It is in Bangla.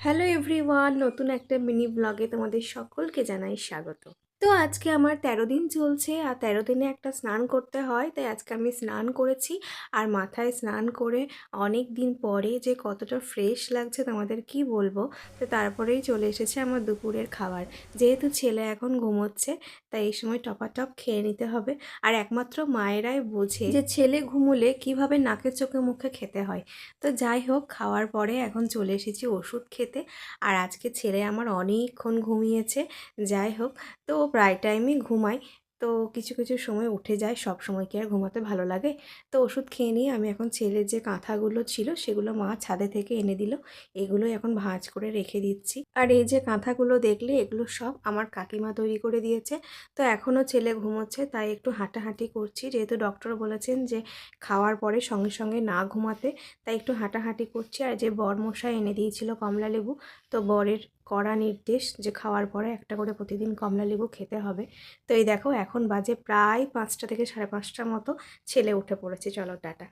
হ্যালো এভরিওয়ান, নতুন একটা মিনি ব্লগে তোমাদের সকলকে জানাই স্বাগত। তো আজকে আমার ১৩ দিন চলছে আর ১৩ দিনে একটা স্নান করতে হয়, তাই আজকে আমি স্নান করেছি। আর মাথায় স্নান করে অনেক দিন পরে যে কতটা ফ্রেশ লাগছে তোমাদের কি বলবো। তো তারপরেই চলে এসেছে আমার দুপুরের খাবার। যেহেতু ছেলে এখন ঘুমোচ্ছে, তাই এই সময় টপাটপ খেয়ে নিতে হবে। আর একমাত্র মায়েরাই বোঝে যে ছেলে ঘুমোলে কিভাবে নাকে চোখে মুখে খেতে হয়। তো যাই হোক, খাওয়ার পরে এখন চলে এসেছি ওষুধ খেতে। আর আজকে ছেলে আমার অনেকক্ষণ ঘুমিয়েছে। যাই হোক, তো ও প্রায় টাইমই ঘুমায়। তো কিছু কিছু সময় উঠে যায়, সব সময় কি আর ঘুমাতে ভালো লাগে। তো ওষুধ খেয়ে নিয়ে আমি এখন ছেলের যে কাঁথাগুলো ছিল সেগুলো মা ছাদে থেকে এনে দিল, এগুলোই এখন ভাঁজ করে রেখে দিচ্ছি। আর এই যে কাঁথাগুলো দেখলে, এগুলো সব আমার কাকিমা তৈরি করে দিয়েছে। তো এখনও ছেলে ঘুমোচ্ছে, তাই একটু হাঁটাহাঁটি করছি, যেহেতু ডক্টর বলেছেন যে খাওয়ার পরে সঙ্গে সঙ্গে না ঘুমাতে। তাই একটু হাঁটাহাঁটি করছি। আর যে বরমশাই এনে দিয়েছিল কমলা লেবু, তো বরের কড়া নির্দেশ যে খাওয়ার পরে একটা করে প্রতিদিন কমলা লেবু খেতে হবে। তো এই দেখো, এখন বাজে প্রায় ৫টা থেকে ৫:৩০ মতো। ছেলে উঠে পড়েছে। চলো টাটা।